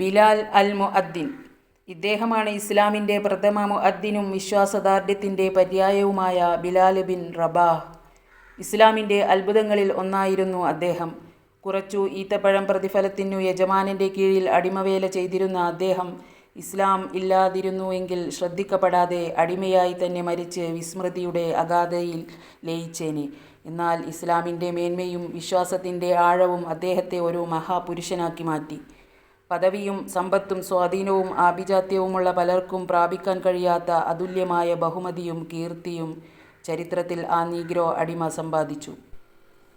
ബിലാൽ അൽ മുഅദ്ദിൻ. ഇദ്ദേഹമാണ് ഇസ്ലാമിൻ്റെ പ്രഥമ മുഅദ്ദിനും വിശ്വാസദാർഢ്യത്തിൻ്റെ പര്യായവുമായ ബിലാൽ ബിൻ റബാഹ്. ഇസ്ലാമിൻ്റെ അത്ഭുതങ്ങളിൽ ഒന്നായിരുന്നു അദ്ദേഹം. കുറച്ചു ഈത്തപ്പഴം പ്രതിഫലത്തിനു യജമാനൻ്റെ കീഴിൽ അടിമവേല ചെയ്തിരുന്ന അദ്ദേഹം ഇസ്ലാം ഇല്ലാതിരുന്നുവെങ്കിൽ ശ്രദ്ധിക്കപ്പെടാതെ അടിമയായി തന്നെ മരിച്ച് വിസ്മൃതിയുടെ അഗാധതയിൽ ലയിച്ചേനെ. എന്നാൽ ഇസ്ലാമിൻ്റെ മേന്മയും വിശ്വാസത്തിൻ്റെ ആഴവും അദ്ദേഹത്തെ ഒരു മഹാപുരുഷനാക്കി മാറ്റി. പദവിയും സമ്പത്തും സ്വാധീനവും ആഭിജാത്യവുമുള്ള പലർക്കും പ്രാപിക്കാൻ കഴിയാത്ത അതുല്യമായ ബഹുമതിയും കീർത്തിയും ചരിത്രത്തിൽ ആ നീഗ്രോ അടിമ സമ്പാദിച്ചു.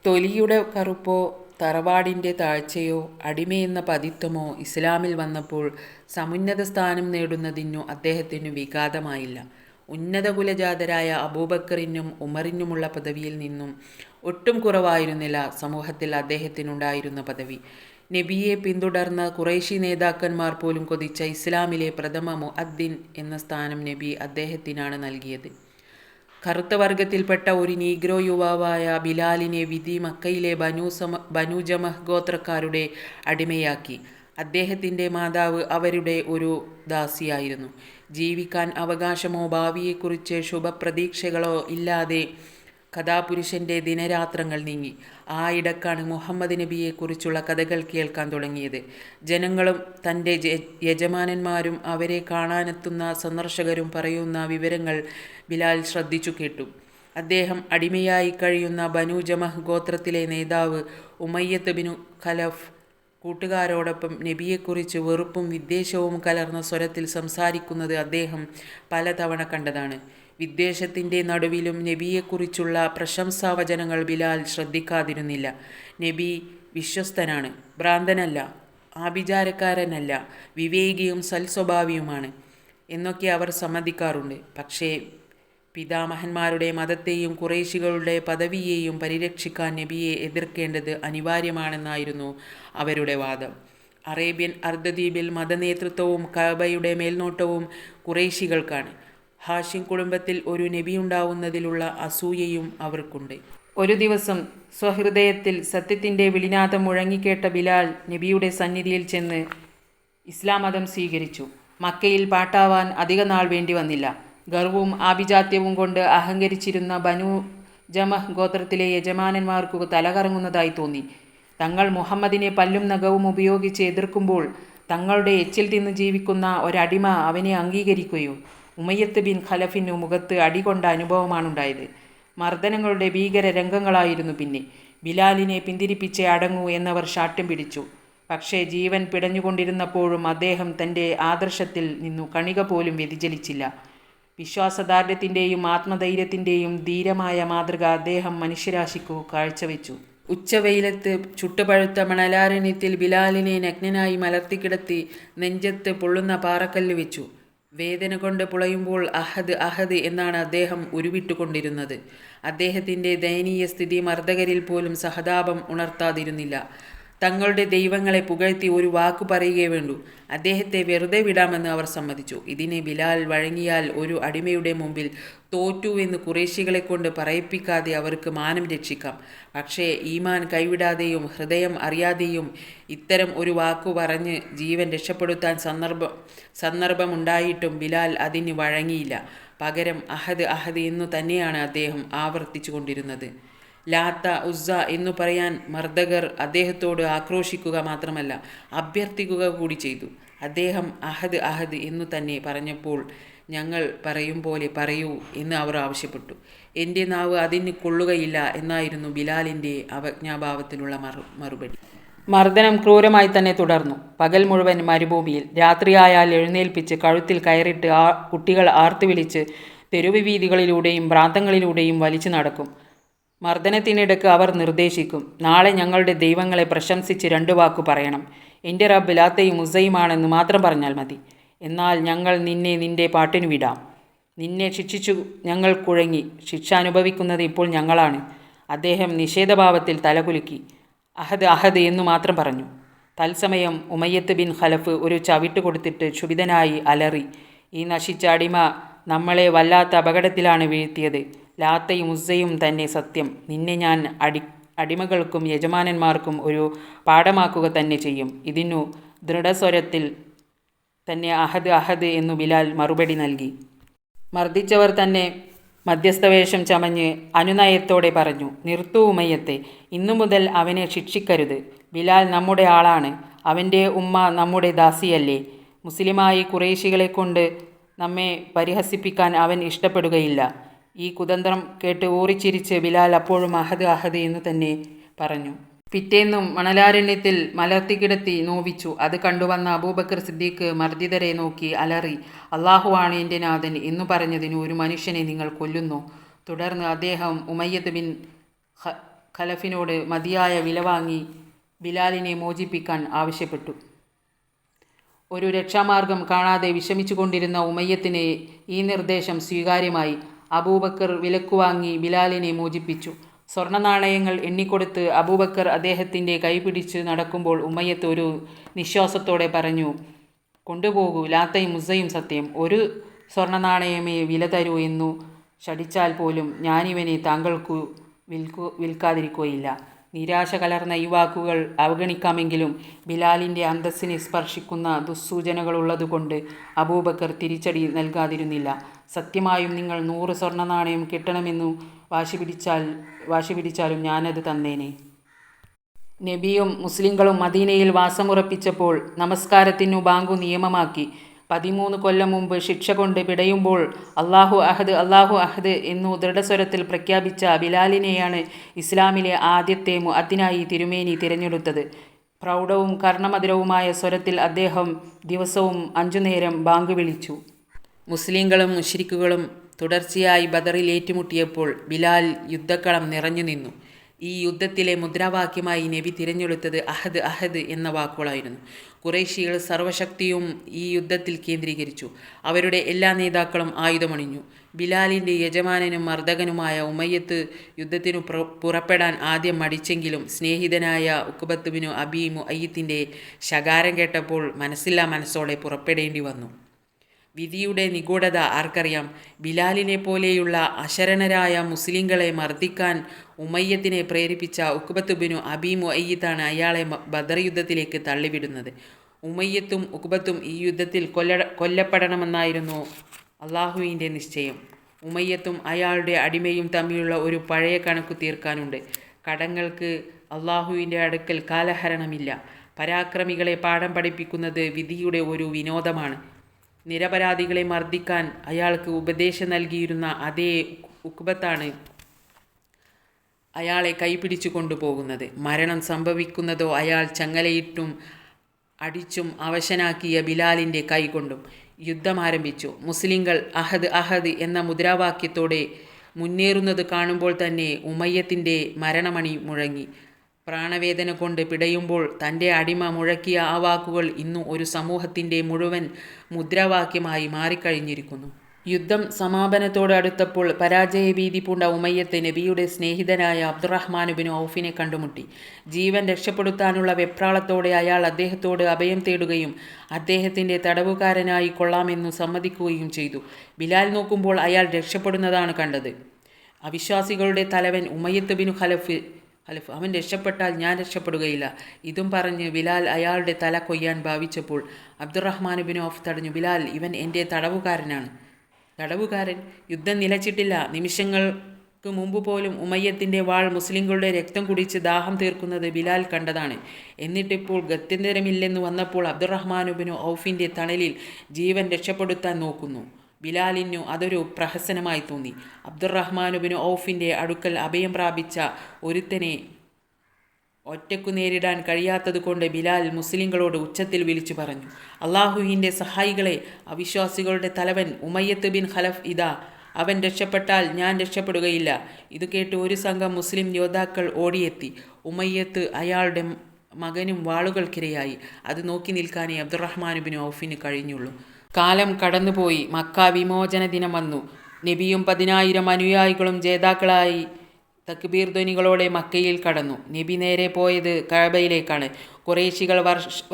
തൊലിയുടെ കറുപ്പോ തറവാടിൻ്റെ താഴ്ചയോ അടിമയെന്ന പതിത്വമോ ഇസ്ലാമിൽ വന്നപ്പോൾ സമുന്നത സ്ഥാനം നേടുന്നതിനു അദ്ദേഹത്തിനു വിഘാതമായില്ല. ഉന്നത കുലജാതരായ അബൂബക്കറിനും ഉമറിനുമുള്ള പദവിയിൽ നിന്നും ഒട്ടും കുറവായിരുന്നില്ല സമൂഹത്തിൽ അദ്ദേഹത്തിനുണ്ടായിരുന്ന പദവി. നബിയെ പിന്തുടർന്ന ഖുറൈശി നേതാക്കന്മാർ പോലും കൊതിച്ച ഇസ്ലാമിലെ പ്രഥമ മുഅദ്ദിൻ എന്ന സ്ഥാനം നബി അദ്ദേഹത്തിനാണ് നൽകിയത്. കറുത്ത വർഗത്തിൽപ്പെട്ട ഒരു നീഗ്രോ യുവാവായ ബിലാലിനെ വിധി മക്കയിലെ ബനൂ ജമഹ് ഗോത്രക്കാരുടെ അടിമയാക്കി. അദ്ദേഹത്തിൻ്റെ മാതാവ് അവരുടെ ഒരു ദാസിയായിരുന്നു. ജീവിക്കാൻ അവകാശമോ ഭാവിയെക്കുറിച്ച് ശുഭപ്രതീക്ഷകളോ ഇല്ലാതെ കഥാപുരുഷൻ്റെ ദിനരാത്രങ്ങൾ നീങ്ങി. ആ ഇടക്കാണ് മുഹമ്മദ് നബിയെക്കുറിച്ചുള്ള കഥകൾ കേൾക്കാൻ തുടങ്ങിയത്. ജനങ്ങളും തൻ്റെ യജമാനന്മാരും അവരെ കാണാനെത്തുന്ന സന്ദർശകരും പറയുന്ന വിവരങ്ങൾ ബിലാൽ ശ്രദ്ധിച്ചു കേട്ടു. അദ്ദേഹം അടിമയായി കഴിയുന്ന ബനൂ ജമഹ് ഗോത്രത്തിലെ നേതാവ് ഉമയ്യത്ത് ബിനു ഖലഫ് കൂട്ടുകാരോടൊപ്പം നബിയെക്കുറിച്ച് വെറുപ്പും വിദ്വേഷവും കലർന്ന സ്വരത്തിൽ സംസാരിക്കുന്നത് അദ്ദേഹം പലതവണ കണ്ടതാണ്. വിദ്വേഷത്തിൻ്റെ നടുവിലും നബിയെക്കുറിച്ചുള്ള പ്രശംസാവചനങ്ങൾ ബിലാൽ ശ്രദ്ധിക്കാതിരുന്നില്ല. നബി വിശ്വസ്തനാണ്, ഭ്രാന്തനല്ല, ആഭിചാരക്കാരനല്ല, വിവേകിയും സൽസ്വഭാവിയുമാണ് എന്നൊക്കെ അവർ സമ്മതിക്കാറുണ്ട്. പക്ഷേ പിതാമഹന്മാരുടെ മതത്തെയും ഖുറൈശികളുടെ പദവിയെയും പരിരക്ഷിക്കാൻ നബിയെ എതിർക്കേണ്ടത് അനിവാര്യമാണെന്നായിരുന്നു അവരുടെ വാദം. അറേബ്യൻ അർദ്ധദ്വീപിൽ മതനേതൃത്വവും കഅബയുടെ മേൽനോട്ടവും ഖുറൈശികൾക്കാണ്. ഹാഷിം കുടുംബത്തിൽ ഒരു നബിയുണ്ടാവുന്നതിലുള്ള അസൂയയും അവർക്കുണ്ട്. ഒരു ദിവസം സ്വഹൃദയത്തിൽ സത്യത്തിൻ്റെ വിളിനാദം മുഴങ്ങിക്കേട്ട ബിലാൽ നബിയുടെ സന്നിധിയിൽ ചെന്ന് ഇസ്ലാം മതം സ്വീകരിച്ചു. മക്കയിൽ പാട്ടാവാൻ അധിക നാൾ വേണ്ടി വന്നില്ല. ഗർവവും ആഭിജാത്യവും കൊണ്ട് അഹങ്കരിച്ചിരുന്ന ബനൂ ജമഹ് ഗോത്രത്തിലെ യജമാനന്മാർക്ക് തലകറങ്ങുന്നതായി തോന്നി. തങ്ങൾ മുഹമ്മദിനെ പല്ലും നഖവും ഉപയോഗിച്ച് എതിർക്കുമ്പോൾ തങ്ങളുടെ എച്ചിൽ തിന്ന് ജീവിക്കുന്ന ഒരടിമ അവനെ അംഗീകരിക്കുകയോ? ഉമയ്യത്ത് ബിൻ ഖലഫിനു മുഖത്ത് അടികൊണ്ട അനുഭവമാണുണ്ടായത്. മർദ്ദനങ്ങളുടെ ഭീകര രംഗങ്ങളായിരുന്നു പിന്നെ. ബിലാലിനെ പിന്തിരിപ്പിച്ചേ അടങ്ങൂ എന്നവർ ശാഠ്യം പിടിച്ചു. പക്ഷേ ജീവൻ പിടഞ്ഞുകൊണ്ടിരുന്നപ്പോഴും അദ്ദേഹം തൻ്റെ ആദർശത്തിൽ നിന്നു കണിക പോലും വ്യതിചലിച്ചില്ല. വിശ്വാസദാർഢ്യത്തിൻ്റെയും ആത്മധൈര്യത്തിൻ്റെയും ധീരമായ മാതൃക അദ്ദേഹം മനുഷ്യരാശിക്കു കാഴ്ചവെച്ചു. ഉച്ചവെയിലത്ത് ചുട്ടുപഴുത്ത മണലാരണ്യത്തിൽ ബിലാലിനെ നഗ്നനായി മലർത്തിക്കിടത്തി നെഞ്ചത്ത് പൊള്ളുന്ന പാറക്കല്ല് വെച്ചു. വേദന കൊണ്ട് പുളയുമ്പോൾ അഹദ് അഹദ് എന്നാണ് അദ്ദേഹം ഉരുവിട്ടുകൊണ്ടിരുന്നത്. അദ്ദേഹത്തിൻ്റെ ദയനീയ സ്ഥിതി മർദ്ദകരിൽ പോലും സഹതാപം ഉണർത്താതിരുന്നില്ല. തങ്ങളുടെ ദൈവങ്ങളെ പുകഴ്ത്തി ഒരു വാക്കു പറയുകയേ വേണ്ടൂ. അദ്ദേഹത്തെ വെറുതെ വിടാമെന്ന് അവർ സമ്മതിച്ചു. ഇതിന് ബിലാൽ വഴങ്ങിയാൽ ഒരു അടിമയുടെ മുമ്പിൽ തോറ്റുവെന്ന് ഖുറൈശികളെ കൊണ്ട് പറയിപ്പിക്കാതെ അവർക്ക് മാനം രക്ഷിക്കാം. പക്ഷേ ഈമാൻ കൈവിടാതെയും ഹൃദയം അറിയാതെയും ഇത്തരം ഒരു വാക്കു പറഞ്ഞ് ജീവൻ രക്ഷപ്പെടുത്താൻ സന്ദർഭമുണ്ടായിട്ടും ബിലാൽ അതിന് വഴങ്ങിയില്ല. പകരം അഹദ് അഹദ് എന്നു തന്നെയാണ് അദ്ദേഹം ആവർത്തിച്ചു കൊണ്ടിരുന്നത്. ലാത്ത ഉസ്സ എന്നു പറയാൻ മർദ്ദകർ അദ്ദേഹത്തോട് ആക്രോശിക്കുക മാത്രമല്ല അഭ്യർത്ഥിക്കുക കൂടി ചെയ്തു. അദ്ദേഹം അഹദ് അഹദ് എന്നു തന്നെ പറഞ്ഞപ്പോൾ ഞങ്ങൾ പറയും പോലെ പറയൂ എന്ന് അവർ ആവശ്യപ്പെട്ടു. എൻ്റെ നാവ് അതിന് കൊള്ളുകയില്ല എന്നായിരുന്നു ബിലാലിൻ്റെ അവജ്ഞാഭാവത്തിനുള്ള മറുപടി. മർദ്ദനം ക്രൂരമായി തന്നെ തുടർന്നു. പകൽ മുഴുവൻ മരുഭൂമിയിൽ, രാത്രിയായാൽ എഴുന്നേൽപ്പിച്ച് കഴുത്തിൽ കയറിട്ട് കുട്ടികൾ ആർത്തുവിളിച്ച് തെരുവ് വീഥികളിലൂടെയും പ്രാന്തങ്ങളിലൂടെയും വലിച്ചു നടക്കും. മർദ്ദനത്തിനിടയ്ക്ക് അവർ നിർദ്ദേശിക്കും, നാളെ ഞങ്ങളുടെ ദൈവങ്ങളെ പ്രശംസിച്ച് 2 വാക്കു പറയണം. എൻ്റെ റബ്ബ് ലാത്തയും ഉസ്സയുമാണെന്ന് മാത്രം പറഞ്ഞാൽ മതി. എന്നാൽ ഞങ്ങൾ നിന്നെ നിൻ്റെ പാട്ടിനു വിടാം. നിന്നെ ശിക്ഷിച്ചു ഞങ്ങൾ കുഴങ്ങി. ശിക്ഷ അനുഭവിക്കുന്നത് ഇപ്പോൾ ഞങ്ങളാണ്. അദ്ദേഹം നിഷേധഭാവത്തിൽ തലകുലുക്കി. അഹദ് അഹദ് എന്നു മാത്രം പറഞ്ഞു. തത്സമയം ഉമയ്യത്ത് ബിൻ ഖലഫ് ഒരു ചവിട്ട് കൊടുത്തിട്ട് ക്ഷുഭിതനായി അലറി, ഈ നശിച്ച അടിമ നമ്മളെ വല്ലാത്ത അപകടത്തിലാണ് വീഴ്ത്തിയത്. ലാത്തയും ഉസ്സയും തന്നെ സത്യം. നിന്നെ ഞാൻ അടിമകൾക്കും യജമാനന്മാർക്കും ഒരു പാഠമാക്കുക തന്നെ ചെയ്യും. ഇതിനു ദൃഢസ്വരത്തിൽ തന്നെ അഹദ് അഹദ് എന്നു ബിലാൽ മറുപടി നൽകി. മർദ്ദിച്ചവർ തന്നെ മധ്യസ്ഥവേഷം ചമഞ്ഞ് അനുനയത്തോടെ പറഞ്ഞു, നിർത്തൂ ഉമയ്യത്തെ, ഇന്നു മുതൽ അവനെ ശിക്ഷിക്കരുത്. ബിലാൽ നമ്മുടെ ആളാണ്. അവൻ്റെ ഉമ്മ നമ്മുടെ ദാസിയല്ലേ. മുസ്ലിമായി ഖുറൈശികളെക്കൊണ്ട് നമ്മെ പരിഹസിപ്പിക്കാൻ അവൻ ഇഷ്ടപ്പെടുകയില്ല. ഈ കുതന്ത്രം കേട്ട് ഊറിച്ചിരിച്ച് ബിലാൽ അപ്പോഴും അഹദ് അഹദ് എന്നു തന്നെ പറഞ്ഞു. പിറ്റേന്നും മണലാരണ്യത്തിൽ മലർത്തിക്കിടത്തി നോവിച്ചു. അത് കണ്ടുവന്ന അബൂബക്കർ സിദ്ദീഖ് മർദ്ദിതരെ നോക്കി അലറി, അള്ളാഹുവാണ് എൻ്റെ നാഥൻ എന്നു പറഞ്ഞതിന് ഒരു മനുഷ്യനെ നിങ്ങൾ കൊല്ലുന്നു. തുടർന്ന് അദ്ദേഹം ഉമയ്യത്ത് ബിൻ ഖലഫിനോട് മതിയായ വില വാങ്ങി ബിലാലിനെ മോചിപ്പിക്കാൻ ആവശ്യപ്പെട്ടു. ഒരു രക്ഷാമാർഗം കാണാതെ വിഷമിച്ചു കൊണ്ടിരുന്ന ഉമയ്യത്തിന് ഈ നിർദ്ദേശം സ്വീകാര്യമായി. അബൂബക്കർ വിലക്കുവാങ്ങി ബിലാലിനെ മോചിപ്പിച്ചു. സ്വർണ്ണനാണയങ്ങൾ എണ്ണിക്കൊടുത്ത് അബൂബക്കർ അദ്ദേഹത്തിൻ്റെ കൈപിടിച്ച് നടക്കുമ്പോൾ ഉമയ്യത്ത് ഒരു നിശ്വാസത്തോടെ പറഞ്ഞു, കൊണ്ടുപോകൂ, ലാത്തയും മുസയും സത്യം, ഒരു സ്വർണ്ണനാണയമേ വില തരൂ എന്നു ശഠിച്ചാൽ പോലും ഞാനിവനെ താങ്കൾക്കു വിൽക്കാതിരിക്കുകയില്ല. നിരാശ കലർന്ന ഈ വാക്കുകൾ അവഗണിക്കാമെങ്കിലും ബിലാലിൻ്റെ അന്തസ്സിനെ സ്പർശിക്കുന്ന ദുസ്സൂചനകളുള്ളതുകൊണ്ട് അബൂബക്കർ തിരിച്ചടി നൽകാതിരുന്നില്ല. സത്യമായും നിങ്ങൾ 100 സ്വർണ്ണനാണയം കിട്ടണമെന്നു വാശി പിടിച്ചാലും ഞാനത് തന്നേനെ. നബിയും മുസ്ലിങ്ങളും മദീനയിൽ വാസമുറപ്പിച്ചപ്പോൾ നമസ്കാരത്തിനു ബാങ്കു നിയമമാക്കി. 13 കൊല്ലം മുമ്പ് ശിക്ഷ കൊണ്ട് പിടയുമ്പോൾ അള്ളാഹു അഹദ് അള്ളാഹു അഹദ് എന്നു ദൃഢസ്വരത്തിൽ പ്രഖ്യാപിച്ച ബിലാലിനെയാണ് ഇസ്ലാമിലെ ആദ്യത്തെ മുഅദ്ദിനായി തിരുമേനി തിരഞ്ഞെടുത്തത്. പ്രൗഢവും കർണമധുരവുമായ സ്വരത്തിൽ അദ്ദേഹം ദിവസവും 5 നേരം ബാങ്ക് വിളിച്ചു. മുസ്ലിങ്ങളും മുശ്രിക്കുകളും തുടർച്ചയായി ബദറിൽ ഏറ്റുമുട്ടിയപ്പോൾ ബിലാൽ യുദ്ധക്കളം നിറഞ്ഞു നിന്നു. ഈ യുദ്ധത്തിലെ മുദ്രാവാക്യമായി നബി തിരഞ്ഞെടുത്തത് അഹദ് അഹദ് എന്ന വാക്കുകളായിരുന്നു. ഖുറൈശികൾ സർവശക്തിയും ഈ യുദ്ധത്തിൽ കേന്ദ്രീകരിച്ചു. അവരുടെ എല്ലാ നേതാക്കളും ആയുധമണിഞ്ഞു. ബിലാലിൻ്റെ യജമാനനും മർദ്ദകനുമായ ഉമയ്യത്ത് യുദ്ധത്തിനു പുറപ്പെടാൻ ആദ്യം മടിച്ചെങ്കിലും സ്നേഹിതനായ ഉഖ്ബത്ത് ബിൻ അബീ മുഅയ്യിത്തിൻ്റെ ശകാരം കേട്ടപ്പോൾ മനസ്സില്ലാ മനസ്സോടെ പുറപ്പെടേണ്ടി വന്നു. വിധിയുടെ നിഗൂഢത ആർക്കറിയാം? ബിലാലിനെ പോലെയുള്ള അശരണരായ മുസ്ലിങ്ങളെ മർദ്ദിക്കാൻ ഉമയ്യത്തിനെ പ്രേരിപ്പിച്ച ഉഖ്ബത്ത് ബിൻ അബീ മുഅയ്യിത്താണ് അയാളെ ബദർ യുദ്ധത്തിലേക്ക് തള്ളിവിടുന്നത്. ഉമയ്യത്തും ഉഖ്ബത്തും ഈ യുദ്ധത്തിൽ കൊല്ലപ്പെടണമെന്നായിരുന്നു അള്ളാഹുവിൻ്റെ നിശ്ചയം. ഉമയ്യത്തും അയാളുടെ അടിമയും തമ്മിലുള്ള ഒരു പഴയ കണക്കു തീർക്കാനുണ്ട്. കടങ്ങൾക്ക് അള്ളാഹുവിൻ്റെ അടുക്കൽ കാലഹരണമില്ല. പരാക്രമികളെ പാഠം പഠിപ്പിക്കുന്നത് വിധിയുടെ ഒരു വിനോദമാണ്. നിരപരാധികളെ മർദ്ദിക്കാൻ അയാൾക്ക് ഉപദേശം നൽകിയിരുന്ന അതേ ഉഖ്ബത്താണ് അയാളെ കൈപിടിച്ചു കൊണ്ടുപോകുന്നത്. മരണം സംഭവിക്കുന്നതോ അയാൾ ചങ്ങലയിട്ടും അടിച്ചും അവശനാക്കിയ ബിലാലിൻ്റെ കൈകൊണ്ടും. യുദ്ധം ആരംഭിച്ചു. മുസ്ലിങ്ങൾ അഹദ് അഹദ് എന്ന മുദ്രാവാക്യത്തോടെ മുന്നേറുന്നത് കാണുമ്പോൾ തന്നെ ഉമയ്യത്തിൻ്റെ മരണമണി മുഴങ്ങി. പ്രാണവേദന കൊണ്ട് പിടയുമ്പോൾ തൻ്റെ അടിമ മുഴക്കിയ ആ വാക്കുകൾ ഇന്നു ഒരു സമൂഹത്തിൻ്റെ മുഴുവൻ മുദ്രാവാക്യമായി മാറിക്കഴിഞ്ഞിരിക്കുന്നു. യുദ്ധം സമാപനത്തോട് അടുത്തപ്പോൾ പരാജയഭീതി പൂണ്ട ഉമയ്യത്ത് നബിയുടെ സ്നേഹിതനായ അബ്ദുറഹ്മാൻ ബിൻ ഔഫിനെ കണ്ടുമുട്ടി. ജീവൻ രക്ഷപ്പെടുത്താനുള്ള വെപ്രാളത്തോടെ അയാൾ അദ്ദേഹത്തോട് അഭയം തേടുകയും അദ്ദേഹത്തിൻ്റെ തടവുകാരനായി കൊള്ളാമെന്നു സമ്മതിക്കുകയും ചെയ്തു. ബിലാൽ നോക്കുമ്പോൾ അയാൾ രക്ഷപ്പെടുന്നതാണ് കണ്ടത്. അവിശ്വാസികളുടെ തലവൻ ഉമയ്യത്ത് ബിൻ ഖലഫ്, അവൻ രക്ഷപ്പെട്ടാൽ ഞാൻ രക്ഷപ്പെടുകയില്ല. ഇതും പറഞ്ഞ് ബിലാൽ അയാളുടെ തല കൊയ്യാൻ ഭാവിച്ചപ്പോൾ അബ്ദുറഹ്മാൻ ബിൻ ഔഫ് തടഞ്ഞു. ബിലാൽ, ഇവൻ എൻ്റെ തടവുകാരനാണ്. തടവുകാരൻ? യുദ്ധം നിലച്ചിട്ടില്ല. നിമിഷങ്ങൾക്ക് മുമ്പ് പോലും ഉമയ്യത്തിൻ്റെ വാൾ മുസ്ലിങ്ങളുടെ രക്തം കുടിച്ച് ദാഹം തീർക്കുന്നത് ബിലാൽ കണ്ടതാണ്. എന്നിട്ടിപ്പോൾ ഗത്യന്തരമില്ലെന്ന് വന്നപ്പോൾ അബ്ദുറഹ്മാൻ ബിൻ ഔഫിൻ്റെ തണലിൽ ജീവൻ രക്ഷപ്പെടുത്താൻ നോക്കുന്നു. ബിലാലിനു അതൊരു പ്രഹസനമായി തോന്നി. അബ്ദുറഹ്മാൻ ബിൻ ഔഫിൻ്റെ അടുക്കൽ അഭയം പ്രാപിച്ച ഒരുത്തനെ ഒറ്റയ്ക്കു നേരിടാൻ കഴിയാത്തതുകൊണ്ട് ബിലാൽ മുസ്ലിങ്ങളോട് ഉച്ചത്തിൽ വിളിച്ചു പറഞ്ഞു, അള്ളാഹുവിൻ്റെ സഹായികളെ, അവിശ്വാസികളുടെ തലവൻ ഉമയ്യത്ത് ബിൻ ഖലഫ് ഇതാ. അവൻ രക്ഷപ്പെട്ടാൽ ഞാൻ രക്ഷപ്പെടുകയില്ല. ഇത് കേട്ട് ഒരു സംഘം മുസ്ലിം യോദ്ധാക്കൾ ഓടിയെത്തി. ഉമയ്യത്ത് അയാളുടെ മകനും വാളുകൾക്കിരയായി. അത് നോക്കി നിൽക്കാനേ അബ്ദുറഹ്മാൻ ബിൻ ഔഫിന് കഴിഞ്ഞുള്ളൂ. കാലം കടന്നുപോയി. മക്ക വിമോചന ദിനം വന്നു. നബിയും 10,000 അനുയായികളും ജേതാക്കളായി തക്ബീർ ധ്വനികളോടെ മക്കയിൽ കടന്നു. നബി നേരെ പോയത് കഅബയിലേക്കാണ്. ഖുറൈശികൾ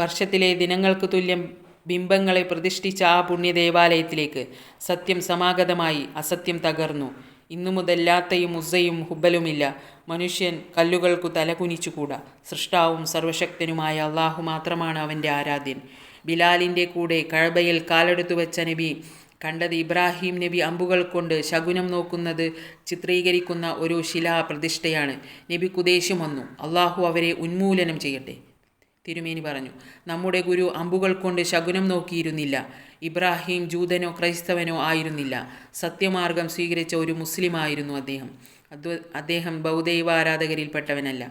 വർഷത്തിലെ ദിനങ്ങൾക്ക് തുല്യം ബിംബങ്ങളെ പ്രതിഷ്ഠിച്ച ആ പുണ്യ ദേവാലയത്തിലേക്ക്. സത്യം സമാഗതമായി, അസത്യം തകർന്നു. ഇന്നു മുതൽ ലാത്തയും ഉസ്സയും ഹുബലുമില്ല. മനുഷ്യൻ കല്ലുകൾക്കു തലകുനിച്ചുകൂടാ. സൃഷ്ടാവും സർവശക്തനുമായ അള്ളാഹു മാത്രമാണ് അവൻ്റെ ആരാധ്യൻ. ബിലാലിൻ്റെ കൂടെ കഅബയിൽ കാലെടുത്തു വെച്ച നബി കണ്ടത് ഇബ്രാഹിം നബി അമ്പുകൾ കൊണ്ട് ശകുനം നോക്കുന്നത് ചിത്രീകരിക്കുന്ന ഒരു ശിലാപ്രതിഷ്ഠയാണ്. നബിക്കു ദേഷ്യം വന്നു. അള്ളാഹു അവരെ ഉന്മൂലനം ചെയ്യട്ടെ. തിരുമേനി പറഞ്ഞു, നമ്മുടെ ഗുരു അമ്പുകൾ കൊണ്ട് ശകുനം നോക്കിയിരുന്നില്ല. ഇബ്രാഹിം ജൂതനോ ക്രൈസ്തവനോ ആയിരുന്നില്ല. സത്യമാർഗം സ്വീകരിച്ച ഒരു മുസ്ലിമായിരുന്നു അദ്ദേഹം. അദ്ദേഹം ബൗദ്ധൈവാരാധകരിൽപ്പെട്ടവനല്ല.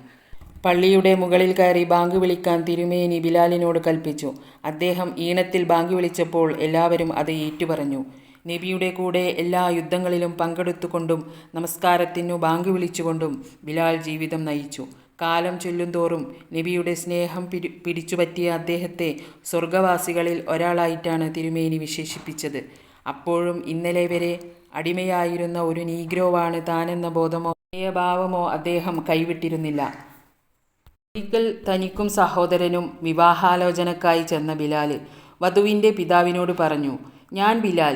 പള്ളിയുടെ മുകളിൽ കയറി ബാങ്ക് വിളിക്കാൻ തിരുമേനി ബിലാലിനോട് കൽപ്പിച്ചു. അദ്ദേഹം ഈണത്തിൽ ബാങ്ക് വിളിച്ചപ്പോൾ എല്ലാവരും അത് ഏറ്റുപറഞ്ഞു. നബിയുടെ കൂടെ എല്ലാ യുദ്ധങ്ങളിലും പങ്കെടുത്തുകൊണ്ടും നമസ്കാരത്തിനു ബാങ്ക് വിളിച്ചുകൊണ്ടും ബിലാൽ ജീവിതം നയിച്ചു. കാലം ചൊല്ലുന്തോറും നബിയുടെ സ്നേഹം പിടിച്ചുപറ്റിയ അദ്ദേഹത്തെ സ്വർഗവാസികളിൽ ഒരാളായിട്ടാണ് തിരുമേനി വിശേഷിപ്പിച്ചത്. അപ്പോഴും ഇന്നലെ വരെ അടിമയായിരുന്ന ഒരു നീഗ്രോവാണ് താനെന്ന ബോധമോ ഭാവമോ അദ്ദേഹം കൈവിട്ടിരുന്നില്ല. ഒരിക്കൽ തനിക്കും സഹോദരനും വിവാഹാലോചനക്കായി ചെന്ന ബിലാൽ വധുവിൻ്റെ പിതാവിനോട് പറഞ്ഞു, ഞാൻ ബിലാൽ,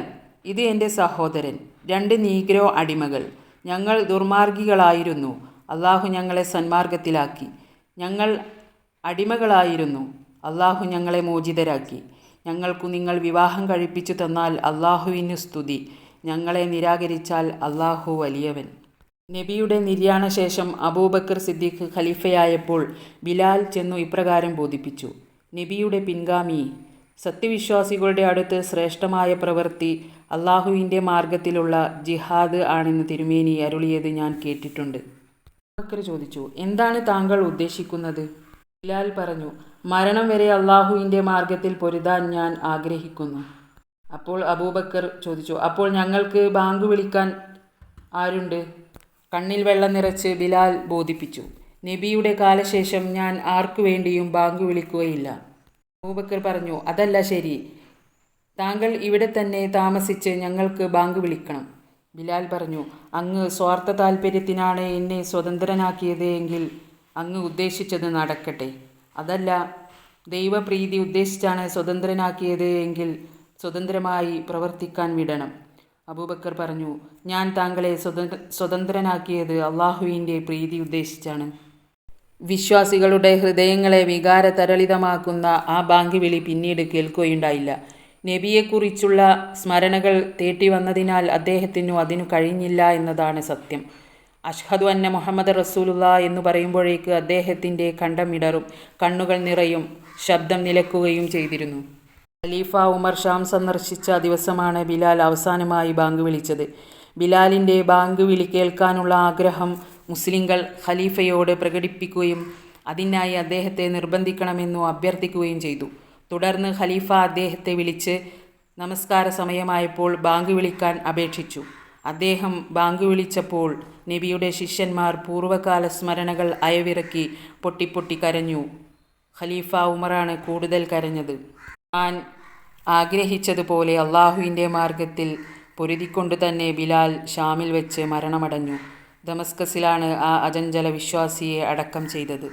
ഇത് എൻ്റെ സഹോദരൻ, 2 നീഗ്രോ അടിമകൾ. ഞങ്ങൾ ദുർമാർഗികളായിരുന്നു. അള്ളാഹു ഞങ്ങളെ സന്മാർഗത്തിലാക്കി. ഞങ്ങൾ അടിമകളായിരുന്നു. അള്ളാഹു ഞങ്ങളെ മോചിതരാക്കി. ഞങ്ങൾക്കു നിങ്ങൾ വിവാഹം കഴിപ്പിച്ചു തന്നാൽ അള്ളാഹുവിനു സ്തുതി. ഞങ്ങളെ നിരാകരിച്ചാൽ അള്ളാഹു വലിയവൻ. നബിയുടെ നിര്യാണശേഷം അബൂബക്കർ സിദ്ദീഖ് ഖലീഫയായപ്പോൾ ബിലാൽ ചെന്നു ഇപ്രകാരം ബോധിപ്പിച്ചു. നബിയുടെ പിൻഗാമി, സത്യവിശ്വാസികളുടെ അടുത്ത് ശ്രേഷ്ഠമായ പ്രവൃത്തി അള്ളാഹുവിൻ്റെ മാർഗത്തിലുള്ള ജിഹാദ് ആണെന്ന് തിരുമേനി അരുളിയത് ഞാൻ കേട്ടിട്ടുണ്ട്. അബൂബക്കർ ചോദിച്ചു, എന്താണ് താങ്കൾ ഉദ്ദേശിക്കുന്നത്? ബിലാൽ പറഞ്ഞു, മരണം വരെ അള്ളാഹുവിൻ്റെ മാർഗത്തിൽ പൊരുതാൻ ഞാൻ ആഗ്രഹിക്കുന്നു. അപ്പോൾ അബൂബക്കർ ചോദിച്ചു, അപ്പോൾ ഞങ്ങൾക്ക് ബാങ്ക് വിളിക്കാൻ ആരുണ്ട്? കണ്ണിൽ വെള്ളം നിറച്ച് ബിലാൽ ബോധിപ്പിച്ചു, നബിയുടെ കാലശേഷം ഞാൻ ആർക്കു വേണ്ടിയും ബാങ്ക് വിളിക്കുകയില്ല. അബൂബക്കർ പറഞ്ഞു, അതല്ല ശരി, താങ്കൾ ഇവിടെ തന്നെ താമസിച്ച് ഞങ്ങൾക്ക് ബാങ്ക് വിളിക്കണം. ബിലാൽ പറഞ്ഞു, അങ്ങ് സ്വാർത്ഥ താല്പര്യത്തിനാണ് എന്നെ സ്വതന്ത്രനാക്കിയത് എങ്കിൽ അങ്ങ് ഉദ്ദേശിച്ചത് നടക്കട്ടെ. അതല്ല, ദൈവപ്രീതി ഉദ്ദേശിച്ചാണ് സ്വതന്ത്രനാക്കിയത് എങ്കിൽ സ്വതന്ത്രമായി പ്രവർത്തിക്കാൻ വിടണം. അബൂബക്കർ പറഞ്ഞു, ഞാൻ താങ്കളെ സ്വതന്ത്രനാക്കിയത് അള്ളാഹുവിൻ്റെ പ്രീതി ഉദ്ദേശിച്ചാണ്. വിശ്വാസികളുടെ ഹൃദയങ്ങളെ വികാരതരളിതമാക്കുന്ന ആ ബാങ്ക് വിളി പിന്നീട് കേൾക്കുകയുണ്ടായില്ല. നബിയെക്കുറിച്ചുള്ള സ്മരണകൾ തേട്ടി വന്നതിനാൽ അദ്ദേഹത്തിനു അതിനു കഴിഞ്ഞില്ല എന്നതാണ് സത്യം. അഷ്ഹദു അന്ന മുഹമ്മദ് റസൂലുള്ളാഹ് എന്ന് പറയുമ്പോഴേക്ക് അദ്ദേഹത്തിൻ്റെ കണ്ടം ഇടറും, കണ്ണുകൾ നിറയും, ശബ്ദം നിലക്കുകയും ചെയ്തിരുന്നു. ഖലീഫ ഉമർ ഷാം സന്ദർശിച്ച ദിവസമാണ് ബിലാൽ അവസാനമായി ബാങ്ക് വിളിച്ചത്. ബിലാലിൻ്റെ ബാങ്ക് വിളി കേൾക്കാനുള്ള ആഗ്രഹം മുസ്ലിങ്ങൾ ഖലീഫയോട് പ്രകടിപ്പിക്കുകയും അതിനായി അദ്ദേഹത്തെ നിർബന്ധിക്കണമെന്നു അഭ്യർത്ഥിക്കുകയും ചെയ്തു. തുടർന്ന് ഖലീഫ അദ്ദേഹത്തെ വിളിച്ച് നമസ്കാര സമയമായപ്പോൾ ബാങ്ക് വിളിക്കാൻ അപേക്ഷിച്ചു. അദ്ദേഹം ബാങ്ക് വിളിച്ചപ്പോൾ നബിയുടെ ശിഷ്യന്മാർ പൂർവ്വകാല സ്മരണകൾ അയവിറക്കി പൊട്ടിപ്പൊട്ടി കരഞ്ഞു. ഖലീഫ ഉമറാണ് കൂടുതൽ കരഞ്ഞത്. താൻ ആഗ്രഹിച്ചതുപോലെ അള്ളാഹുവിൻ്റെ മാർഗത്തിൽ പൊരുതിക്കൊണ്ടു തന്നെ ബിലാൽ ഷാമിൽ വെച്ച് മരണമടഞ്ഞു. ദമസ്കസിലാണ് ആ അചഞ്ചല വിശ്വാസിയെ അടക്കം ചെയ്തത്.